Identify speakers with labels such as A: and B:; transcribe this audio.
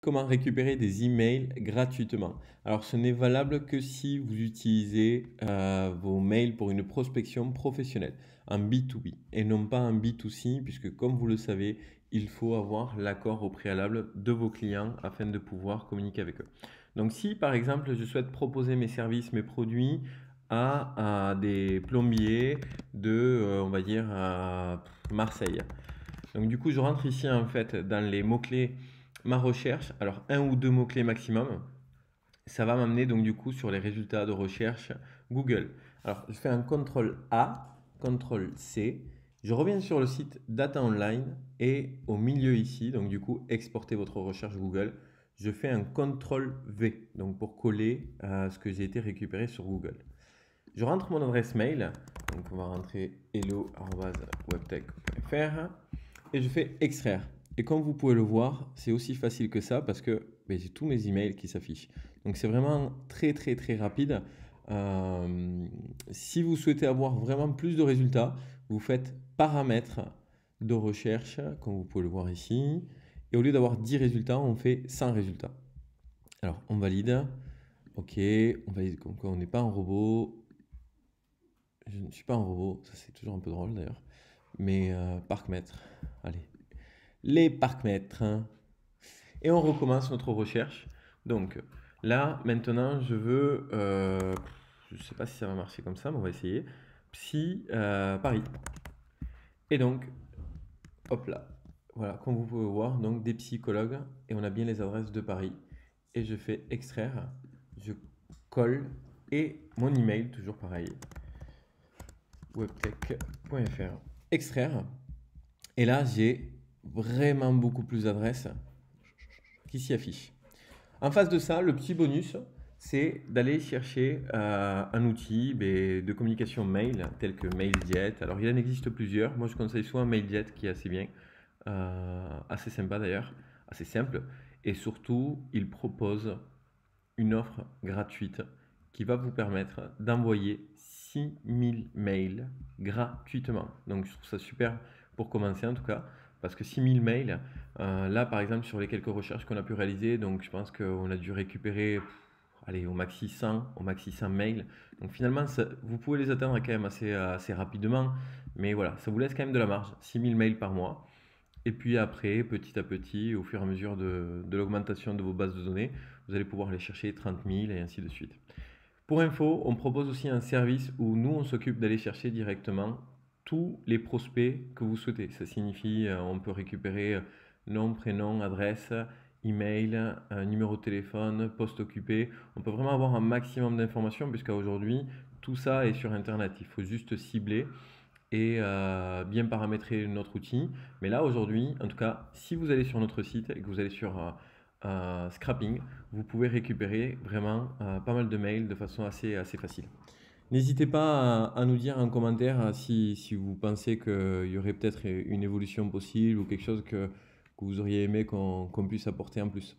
A: comment récupérer des emails gratuitement. Alors, ce n'est valable que si vous utilisez vos mails pour une prospection professionnelle, un B2B, et non pas un B2C, puisque comme vous le savez, il faut avoir l'accord au préalable de vos clients afin de pouvoir communiquer avec eux. Donc, si par exemple, je souhaite proposer mes services, mes produits à des plombiers de, on va dire, Marseille. Donc du coup, je rentre ici en fait dans les mots-clés, ma recherche. Alors un ou deux mots-clés maximum. Ça va m'amener donc du coup sur les résultats de recherche Google. Alors je fais un CTRL A, CTRL C. Je reviens sur le site Data Online et au milieu ici, donc du coup, exporter votre recherche Google. Je fais un CTRL V, donc pour coller à ce que j'ai été récupéré sur Google. Je rentre mon adresse mail, donc on va rentrer hello@webtech.fr et je fais extraire. Et comme vous pouvez le voir, c'est aussi facile que ça parce que j'ai tous mes emails qui s'affichent. Donc c'est vraiment très très très rapide. Si vous souhaitez avoir vraiment plus de résultats, vous faites paramètres de recherche, comme vous pouvez le voir ici. Et au lieu d'avoir 10 résultats, on fait 100 résultats. Alors on valide. Ok, on valide comme quoi on n'est pas un robot. Je ne suis pas un robot, ça c'est toujours un peu drôle d'ailleurs. Mais parc-mètre, allez. Les parcs-mètres. Et on recommence notre recherche. Donc là, maintenant, je veux, je ne sais pas si ça va marcher comme ça, mais on va essayer. Psy Paris. Et donc, hop là. Voilà, comme vous pouvez voir, donc des psychologues, et on a bien les adresses de Paris. Et je fais extraire, je colle, et mon email, toujours pareil, webtech.fr. Extraire. Et là, j'ai vraiment beaucoup plus d'adresses qui s'y affichent. En face de ça, le petit bonus, c'est d'aller chercher un outil de communication mail tel que MailJet. Alors, il en existe plusieurs. Moi, je conseille soit MailJet qui est assez bien, assez sympa d'ailleurs, assez simple. Et surtout, il propose une offre gratuite qui va vous permettre d'envoyer 6000 mails gratuitement. Donc je trouve ça super pour commencer en tout cas, parce que 6000 mails, là par exemple sur les quelques recherches qu'on a pu réaliser, donc je pense qu'on a dû récupérer allez, au maxi 100 mails. Donc finalement, vous pouvez les atteindre quand même assez rapidement, mais voilà, ça vous laisse quand même de la marge, 6000 mails par mois. Et puis après, petit à petit, au fur et à mesure de l'augmentation de vos bases de données, vous allez pouvoir aller chercher 30 000 et ainsi de suite. Pour info, on propose aussi un service où nous, on s'occupe d'aller chercher directement tous les prospects que vous souhaitez. Ça signifie, on peut récupérer nom, prénom, adresse, email, numéro de téléphone, poste occupé. On peut vraiment avoir un maximum d'informations puisqu'à aujourd'hui, tout ça est sur Internet. Il faut juste cibler et bien paramétrer notre outil. Mais là, aujourd'hui, en tout cas, si vous allez sur notre site et que vous allez sur Scrapping, vous pouvez récupérer vraiment pas mal de mails de façon assez facile. N'hésitez pas à nous dire en commentaire si vous pensez qu'il y aurait peut-être une évolution possible ou quelque chose que vous auriez aimé qu'on puisse apporter en plus.